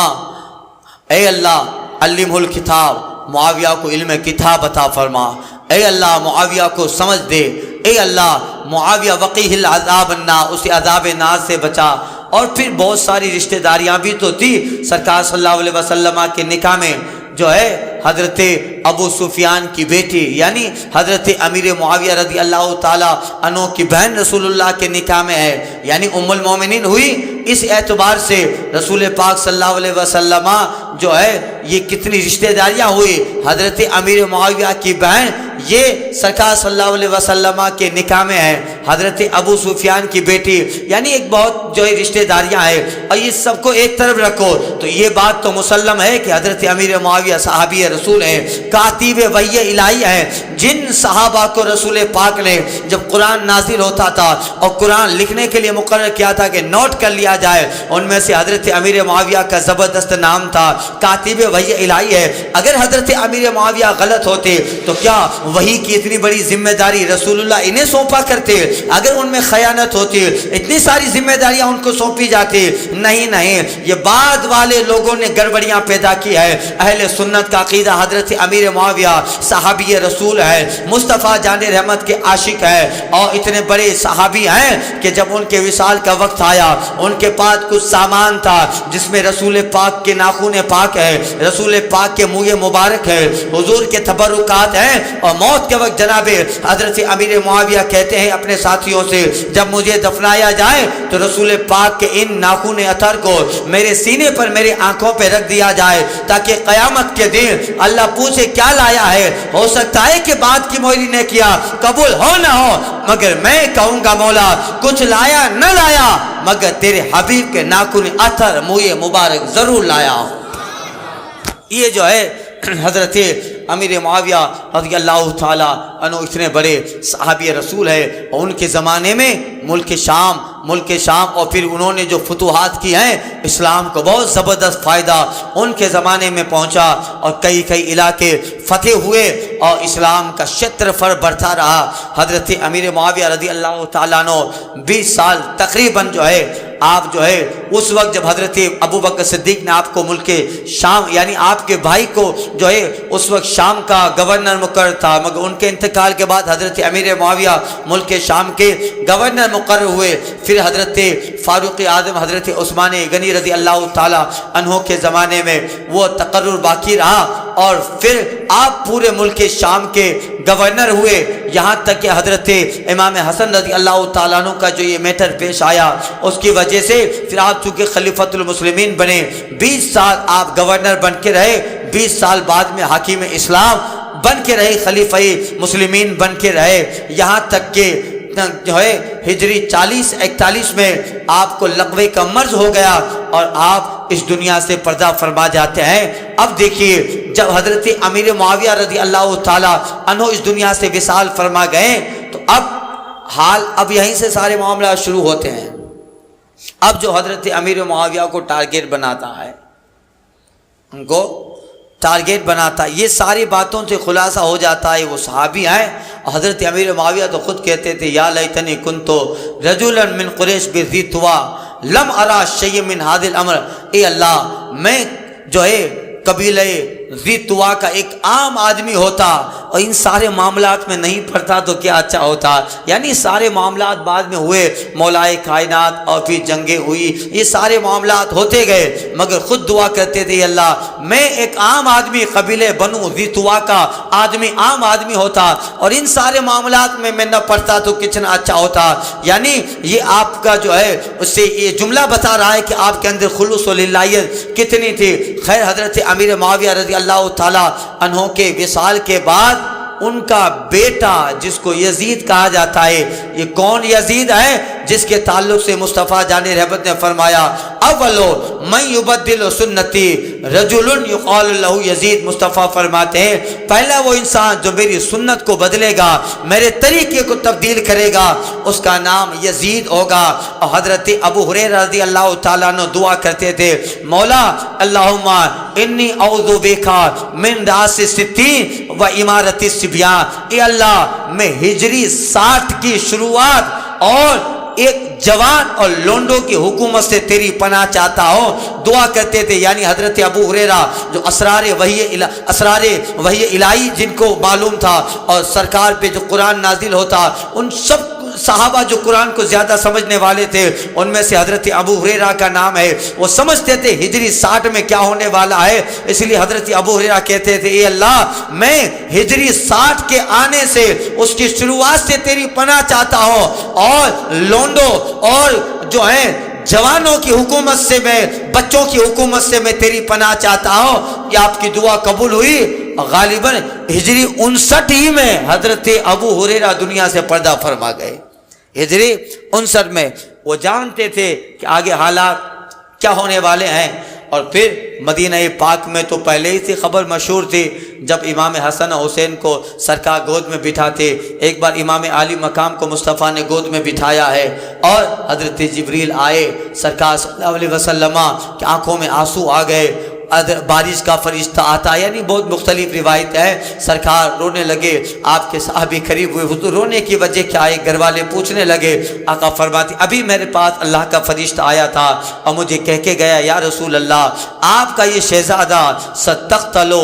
اے اللہ علمہ الکتاب، معاویہ کو علم کتاب عطا فرما، اے اللہ معاویہ کو سمجھ دے، اے اللہ معاویہ وقیہ العذاب النار، اسے عذاب نار سے بچا۔ اور پھر بہت ساری رشتہ داریاں بھی تو تھی، سرکار صلی اللہ علیہ وسلم کے نکاح میں جو ہے حضرت ابو سفیان کی بیٹی یعنی حضرت امیر معاویہ رضی اللہ تعالیٰ عنہ کی بہن رسول اللہ کے نکاح میں ہے، یعنی ام المومنین ہوئی۔ اس اعتبار سے رسول پاک صلی اللہ علیہ وسلم جو ہے یہ کتنی رشتہ داریاں ہوئی، حضرت امیر معاویہ کی بہن یہ سرکار صلی اللہ علیہ وسلم کے نکاح میں ہے، حضرت ابو سفیان کی بیٹی، یعنی ایک بہت جو ہے رشتہ داریاں ہیں۔ اور یہ سب کو ایک طرف رکھو تو یہ بات تو مسلم ہے کہ حضرت امیر معاویہ صحابی رسول ہیں، کاتب وحی الہی ہیں، جن صحابہ کو رسول پاک نے جب قرآن نازل ہوتا تھا اور قرآن لکھنے کے لیے مقرر کیا تھا کہ نوٹ کر لیا جائے، ان میں سے حضرت امیر معاویہ کا زبردست نام تھا، کاتب وحی الہی ہے۔ اگر حضرت امیر معاویہ غلط ہوتے تو کیا وحی کی اتنی بڑی ذمہ داری رسول اللہ انہیں سونپا کرتے؟ اگر ان میں خیانت ہوتی اتنی ساری ذمہ داریاں ان کو سونپی جاتی؟ نہیں، یہ بعد والے لوگوں نے گڑبڑیاں پیدا کی ہے۔ اہل سنت کا عقیدہ حضرت امیر معاویہ صحابی رسول ہے، مصطفیٰ جان رحمت کے عاشق ہے، اور اتنے بڑے صحابی ہیں کہ جب ان کے وصال کا وقت آیا ان کے پاس کچھ سامان تھا جس میں رسول پاک کے ناخن پاک ہے، رسول پاک کے منہ مبارک ہے، حضور کے تبرکات ہیں، اور موت کے وقت جناب حضرت امیر معاویہ کہتے ہیں اپنے ساتھیوں سے، جب مجھے دفنایا جائے تو رسول پاک کے ان ناخن اطہر کو میرے سینے پر میرے آنکھوں پہ رکھ دیا جائے تاکہ قیامت کے دن اللہ پوچھے کیا لایا ہے۔ ہو سکتا ہے کہ بات کی موری نے کیا قبول ہو نہ ہو، مگر میں کہوں گا مولا کچھ لایا نہ لایا مگر تیرے حبیب کے ناخن اطہر منہ مبارک ضرور لایا ہوں۔ یہ جو ہے حضرت امیر معاویہ رضی اللہ تعالیٰ عنہ اتنے بڑے صحابی رسول ہے، اور ان کے زمانے میں ملک شام اور پھر انہوں نے جو فتوحات کی ہیں اسلام کو بہت زبردست فائدہ ان کے زمانے میں پہنچا، اور کئی علاقے فتح ہوئے اور اسلام کا شتر فر بڑھتا رہا۔ حضرت امیر معاویہ رضی اللہ تعالیٰ عنہ 20 سال تقریباً جو ہے آپ جو ہے اس وقت جب حضرت ابو بکر صدیق نے آپ کو ملک شام یعنی آپ کے بھائی کو جو ہے اس وقت شام کا گورنر مقرر تھا، مگر ان کے انتقال کے بعد حضرت امیر معاویہ ملک شام کے گورنر مقرر ہوئے۔ پھر حضرت فاروق اعظم حضرت عثمان غنی رضی اللہ تعالیٰ عنہ کے زمانے میں وہ تقرر باقی رہا، اور پھر آپ پورے ملک شام کے گورنر ہوئے، یہاں تک کہ حضرت امام حسن رضی اللہ تعالیٰ عنہ کا جو یہ میٹر پیش آیا اس کی وجہ سے پھر آپ چونکہ خلیفۃ المسلمین بنے، 20 سال آپ گورنر بن کے رہے، 20 سال بعد میں حاکم اسلام بن کے رہے، خلیفہ مسلمین بن کے رہے، یہاں تک کہ جو ہے ہجری 40-41 میں آپ کو لقوے کا مرض ہو گیا اور آپ اس دنیا سے پردہ فرما جاتے ہیں۔ اب دیکھیے جب حضرت امیر معاویہ رضی اللہ تعالیٰ عنہ اس دنیا سے وصال فرما گئے تو اب یہیں سے سارے معاملات شروع ہوتے ہیں۔ اب جو حضرت امیر معاویہ کو ٹارگیٹ بناتا ہے، ان کو ٹارگیٹ بناتا ہے، یہ ساری باتوں سے خلاصہ ہو جاتا ہے وہ صحابی ہیں۔ اور حضرت امیر معاویہ تو خود کہتے تھے یا لیتنی کنتو رجلا من قریش بذی طویٰ لم ارا شیء من ھذا الامر، اے اللہ میں جو ہے قبیلہ ذی طویٰ کا ایک عام آدمی ہوتا اور ان سارے معاملات میں نہیں پڑتا تو کیا اچھا ہوتا۔ یعنی سارے معاملات بعد میں ہوئے، مولائے کائنات اور پھر جنگیں ہوئی، یہ سارے معاملات ہوتے گئے، مگر خود دعا کرتے تھے اللہ میں ایک عام آدمی قبیلے بنو ذی طویٰ کا آدمی عام آدمی ہوتا اور ان سارے معاملات میں نہ پڑتا تو کتنا اچھا ہوتا۔ یعنی یہ آپ کا جو ہے اس سے یہ جملہ بتا رہا ہے کہ آپ کے اندر خلوص و للہیت کتنی تھی۔ خیر حضرت امیر معاویہ رضی اللہ تعالیٰ عنہ کے وصال کے بعد ان کا بیٹا جس کو یزید کہا جاتا ہے، یہ کون یزید ہے جس کے تعلق سے مصطفیٰ جان رحمت نے فرمایا اولو من یبدل سنتی رجل یقال له یزید، مصطفیٰ فرماتے ہیں پہلا وہ انسان جو میری سنت کو بدلے گا، میرے طریقے کو تبدیل کرے گا، اس کا نام یزید ہوگا۔ اور حضرت ابو ہریرہ رضی اللہ تعالیٰ عنہ دعا کرتے تھے مولا اللہم انی اعوذ بک من راس الستین و امارت الصبیان، اے اللہ میں ہجری 60 کی شروعات اور ایک جوان اور لونڈوں کی حکومت سے تیری پناہ چاہتا ہوں، دعا کرتے تھے۔ یعنی حضرت ابو ہریرہ جو اسرار وحی الہی جن کو معلوم تھا اور سرکار پہ جو قرآن نازل ہوتا، ان سب صحابہ جو قرآن کو زیادہ سمجھنے والے تھے ان میں سے حضرت ابو ہریرہ کا نام ہے۔ وہ سمجھتے تھے ہجری 60 میں کیا ہونے والا ہے، اس لیے حضرت ابو ہریرہ کہتے تھے اے اللہ میں ہجری 60 کے آنے سے اس کی شروعات سے تیری پناہ چاہتا ہوں، اور لونڈوں اور جو ہیں جوانوں کی حکومت سے میں، بچوں کی حکومت سے میں تیری پناہ چاہتا ہوں۔ یہ آپ کی دعا قبول ہوئی۔ غالباً ہجری 59 ہی میں حضرت ابو ہریرہ دنیا سے پردہ فرما گئے۔ ہجری 59 میں وہ جانتے تھے کہ آگے حالات کیا ہونے والے ہیں۔ اور پھر مدینہ پاک میں تو پہلے ہی سے خبر مشہور تھی، جب امام حسن حسین کو سرکار گود میں بٹھاتے، ایک بار امام عالی مقام کو مصطفیٰ نے گود میں بٹھایا ہے اور حضرت جبریل آئے سرکار صلی اللہ علیہ وسلم کی آنکھوں میں آنسو آ گئے، بارش کا فرشتہ آتا، یعنی بہت مختلف روایت ہے۔ سرکار رونے لگے، آپ کے صحابی قریب ہوئے، حضور رونے کی وجہ کیا ہے؟ گھر والے پوچھنے لگے، آقا فرماتے ابھی میرے پاس اللہ کا فرشتہ آیا تھا اور مجھے کہہ کے گیا یا رسول اللہ آپ کا یہ شہزادہ ستقتلو،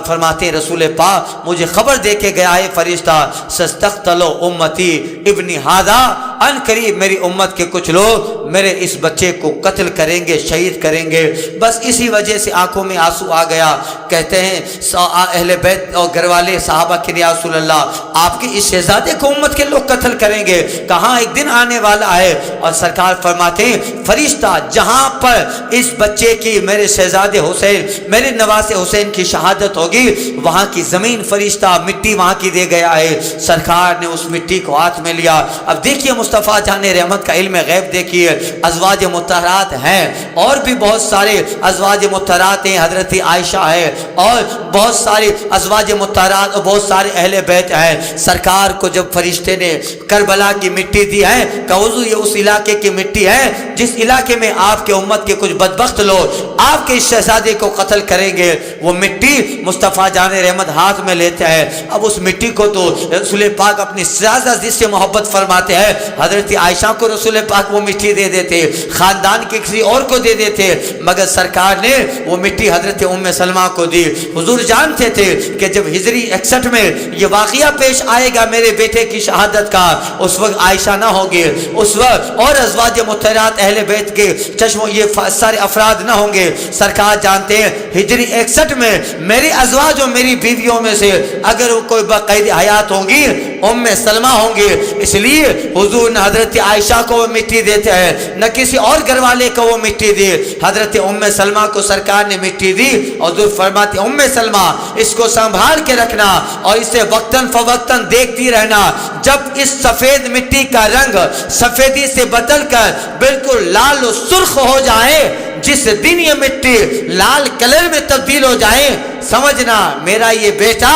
فرماتے رسول پاک مجھے خبر دے کے گیا ہے فرشتہ ستقتلو امتی ابن ہذا، ان قریب میری امت کے کچھ لوگ میرے اس بچے کو قتل کریں گے، شہید کریں گے۔ بس اسی وجہ سے آنکھوں میں آنسو آ گیا۔ کہتے ہیں اہل بیت اور گھر والے صحابہ کے یا رسول اللہ آپ کے اس شہزادے کو امت کے لوگ قتل کریں گے، کہاں ایک دن آنے والا ہے۔ اور سرکار فرماتے ہیں فرشتہ جہاں پر اس بچے کی، میرے شہزادے حسین، میرے نواز حسین کی شہادت ہوگی، وہاں کی زمین فرشتہ مٹی وہاں کی دے گیا ہے۔ سرکار نے اس مٹی کو ہاتھ میں لیا۔ اب دیکھیے مصطفیٰ جان رحمت کا علم غیب دیکھیے، ازواج مطہرات ہیں اور بھی بہت سارے ازواج مطہرات ہیں، حضرت عائشہ ہے اور بہت سارے ازواج مطہرات اور بہت سارے اہل بیت ہیں۔ سرکار کو جب فرشتے نے کربلا کی مٹی دی ہے کہ حضور یہ اس علاقے کی مٹی ہے جس علاقے میں آپ کے امت کے کچھ بدبخت لوگ آپ کے اس شہزادے کو قتل کریں گے، وہ مٹی مصطفیٰ جان رحمت ہاتھ میں لیتے ہیں۔ اب اس مٹی کو تو رسول پاک اپنی زیادہ جس سے محبت فرماتے ہیں، حضرت عائشہ کو رسول پاک وہ مٹی دے دیتے، خاندان کے کسی اور کو دے دیتے، مگر سرکار نے وہ مٹی حضرت ام سلمہ کو دی۔ حضور جانتے تھے کہ جب ہجری 61 میں یہ واقعہ پیش آئے گا میرے بیٹے کی شہادت کا، اس وقت عائشہ نہ ہوگی، اس وقت اور ازواج مطہرات اہل بیت کے چشموں یہ سارے افراد نہ ہوں گے۔ سرکار جانتے ہیں ہجری 61 میں میری ازواج اور میری بیویوں میں سے اگر وہ کوئی باقید حیات ہوں گی ام سلمہ ہوں گی، اس لیے حضور نے حضرت عائشہ کو وہ مٹی دیتے ہیں، نہ کسی اور گھر والے کو وہ مٹی دی۔ حضرت ام سلمہ کو سرکار نے مٹی دی اور حضور فرماتے ام سلمہ اس کو سنبھال کے رکھنا اور اسے وقتاً فوقتاً دیکھتی رہنا، جب اس سفید مٹی کا رنگ سفیدی سے بدل کر بالکل لال و سرخ ہو جائے، جس دن یہ مٹی لال کلر میں تبدیل ہو جائے، سمجھنا میرا یہ بیٹا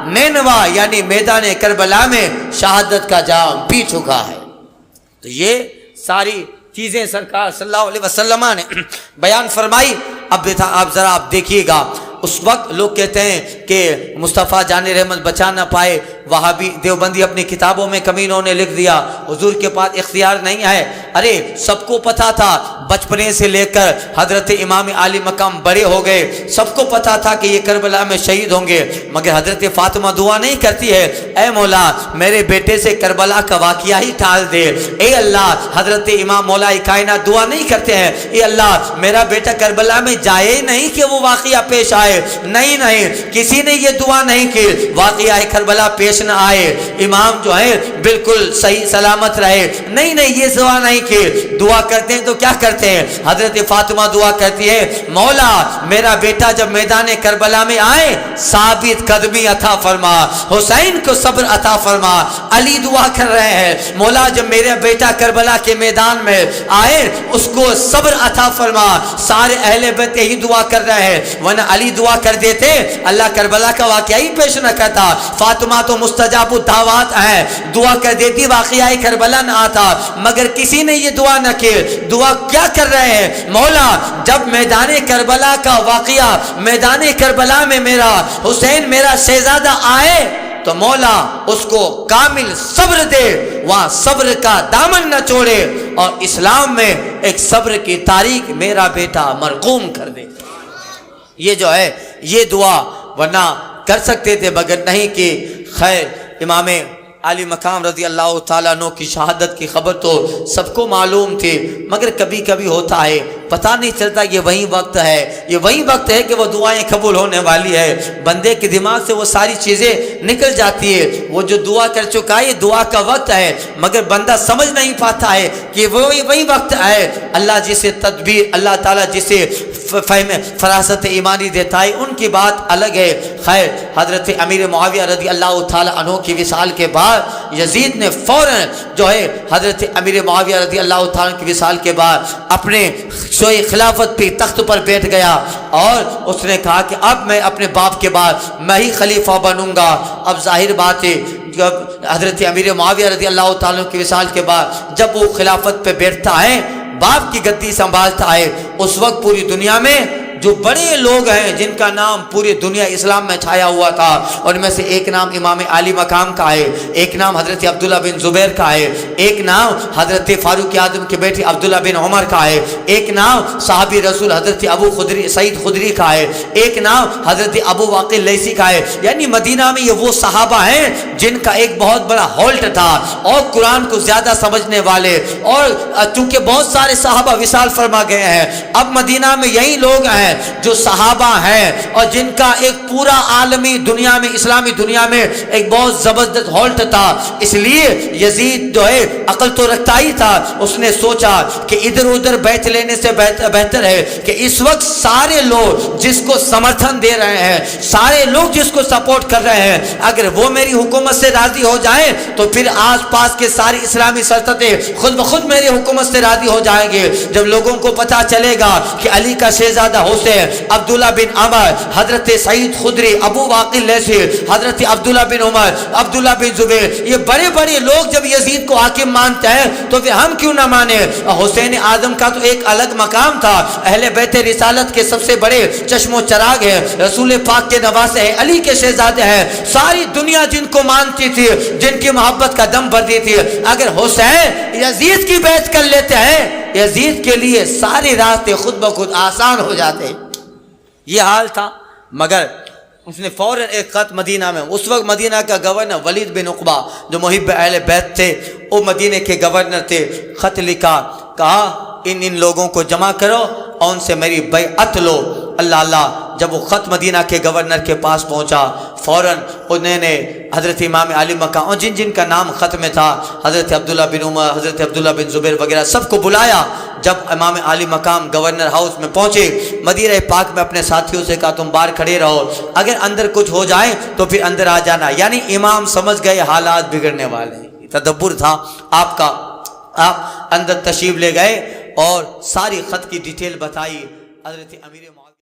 نینوا یعنی میدان کربلا میں شہادت کا جام پی چکا ہے۔ تو یہ ساری چیزیں سرکار صلی اللہ علیہ وسلم نے بیان فرمائی۔ اب آپ ذرا آپ دیکھیے گا، اس وقت لوگ کہتے ہیں کہ مصطفیٰ جان رحمت بچا نہ پائے، وہابی دیوبندی اپنی کتابوں میں کمینوں نے لکھ دیا حضور کے پاس اختیار نہیں ہے۔ ارے سب کو پتا تھا، بچپنے سے لے کر حضرت امام عالی مقام بڑے ہو گئے، سب کو پتا تھا کہ یہ کربلا میں شہید ہوں گے، مگر حضرت فاطمہ دعا نہیں کرتی ہے اے مولا میرے بیٹے سے کربلا کا واقعہ ہی ٹال دے۔ اے اللہ، حضرت امام مولا کائنات دعا نہیں کرتے ہیں اے اللہ میرا بیٹا کربلا میں جائے نہیں کہ وہ واقعہ پیش آئے، نہیں کسی نے یہ دعا نہیں کی واقعہ کربلا پیش نہ آئے، امام جو ہے بالکل صحیح سلامت رہے، نہیں یہ دعا نہیں کی۔ دعا کرتے ہیں تو کیا کرتے ہیں؟ حضرت فاطمہ دعا کرتی ہے مولا میرا بیٹا جب میدان کربلا میں آئے ثابت قدمی عطا فرما، حسین کو صبر عطا فرما۔ علی دعا کر رہے ہیں مولا جب میرا بیٹا کربلا کے میدان میں آئے اس کو صبر عطا فرما، سارے اہل بیت یہی دعا کر رہے ہیں، ورنہ علی دعا کر دیتے اللہ کربلا کا واقعہ ہی پیش نہ کرتا۔ فاطمہ تو مستجاب الدعوات ہے، دعا کر دیتی واقعہ کربلا نہ آتا، مگر کسی نے یہ دعا نہ کی۔ دعا کیا کر رہے ہیں؟ مولا جب میدان کربلا کا واقعہ میدان کربلا میں میرا حسین میرا شہزادہ آئے تو مولا اس کو کامل صبر دے، وہاں صبر کا دامن نہ چھوڑے اور اسلام میں ایک صبر کی تاریخ میرا بیٹا مرقوم کر دے۔ یہ جو ہے یہ دعا ورنہ کر سکتے تھے مگر نہیں کہ خیر امام عالی مقام رضی اللہ تعالیٰ عنہ کی شہادت کی خبر تو سب کو معلوم تھی، مگر کبھی کبھی ہوتا ہے پتہ نہیں چلتا یہ وہی وقت ہے، یہ وہی وقت ہے کہ وہ دعائیں قبول ہونے والی ہے، بندے کے دماغ سے وہ ساری چیزیں نکل جاتی ہے، وہ جو دعا کر چکا ہے دعا کا وقت ہے، مگر بندہ سمجھ نہیں پاتا ہے کہ وہی وقت ہے۔ اللہ جسے تدبیر اللہ تعالیٰ جسے فہم فراست ایمانی دیتا ہے ان کی بات الگ ہے۔ خیر حضرت امیر معاویہ رضی اللہ تعالیٰ عنہ کی وصال کے بعد یزید نے فوراً جو ہے حضرت امیر معاویہ رضی اللہ تعالیٰ کی وصال کے بعد اپنے سوئے خلافت پہ تخت پر بیٹھ گیا اور اس نے کہا کہ اب میں اپنے باپ کے بعد میں ہی خلیفہ بنوں گا۔ اب ظاہر بات ہے جب حضرت امیر معاویہ رضی اللہ تعالیٰ کی وصال کے بعد جب وہ خلافت پہ بیٹھتا ہے باپ کی گدی سنبھالتا ہے، اس وقت پوری دنیا میں جو بڑے لوگ ہیں جن کا نام پوری دنیا اسلام میں چھایا ہوا تھا ان میں سے ایک نام امام عالی مقام کا ہے، ایک نام حضرت عبداللہ بن زبیر کا ہے، ایک نام حضرت فاروق اعظم کے بیٹے عبداللہ بن عمر کا ہے، ایک نام صحابی رسول حضرت ابو خدری سعید خدری کا ہے، ایک نام حضرت ابو واقل لیثی کا ہے۔ یعنی مدینہ میں یہ وہ صحابہ ہیں جن کا ایک بہت بڑا ہولٹ تھا اور قرآن کو زیادہ سمجھنے والے، اور چونکہ بہت سارے صحابہ وصال فرما گئے ہیں اب مدینہ میں یہی لوگ ہیں ہیں جو صحابہ ہیں اور جن کا ایک پورا عالمی دنیا میں اسلامی دنیا میں ایک بہت زبردست ہالٹ تھا، اس لیے یزید جو ہے عقل تو رکھتا ہی تھا، اس نے سوچا کہ ادھر ادھر بیٹھ لینے سے بہتر ہے کہ اس وقت سارے لوگ جس کو سمرتھن دے رہے ہیں، سارے لوگ جس کو سپورٹ کر رہے ہیں، اگر وہ میری حکومت سے راضی ہو جائیں تو پھر آس پاس کے ساری اسلامی سلطنتیں خود بخود میری حکومت سے راضی ہو جائیں گے۔ جب لوگوں کو پتہ چلے گا کہ علی کا شہزادہ حسین، عبداللہ بن عمر، حضرت سعید خدری، ابو واقل لیثی، حضرت عبداللہ بن عمر، عبداللہ بن زبیر، یہ بڑے بڑے لوگ جب یزید کو حاکم مانتے ہیں تو پھر ہم کیوں نہ مانیں؟ حسین اعظم کا تو ایک الگ مقام تھا، اہل بیت رسالت کے سب سے بڑے چشم و چراغ ہے، رسول پاک کے نواسے ہیں، علی کے شہزادے ہیں، ساری دنیا جن کو مانتی تھی، جن کی محبت کا دم بھرتی تھی، اگر حسین یزید کی بیعت کر لیتے ہیں، یزید کے لیے سارے راستے خود بخود آسان ہو جاتے۔ یہ حال تھا، مگر اس نے فوراً ایک خط مدینہ میں، اس وقت مدینہ کا گورنر ولید بن عقبہ جو محب اہل بیت تھے، وہ مدینہ کے گورنر تھے، خط لکھا، کہا ان لوگوں کو جمع کرو اور ان سے میری بیعت لو۔ اللہ اللہ، جب وہ خط مدینہ کے گورنر کے پاس پہنچا، فوراً انہوں نے حضرت امام علی مقام اور جن کا نام خط میں تھا، حضرت عبداللہ بن عمر، حضرت عبداللہ بن زبیر وغیرہ سب کو بلایا۔ جب امام علی مقام گورنر ہاؤس میں پہنچے، مدینہ پاک میں اپنے ساتھیوں سے کہا تم باہر کھڑے رہو، اگر اندر کچھ ہو جائے تو پھر اندر آ جانا۔ یعنی امام سمجھ گئے حالات بگڑنے والے، تدبر تھا آپ کا۔ آپ اندر تشریف لے گئے اور ساری خط کی ڈیٹیل بتائی۔ حضرت امیر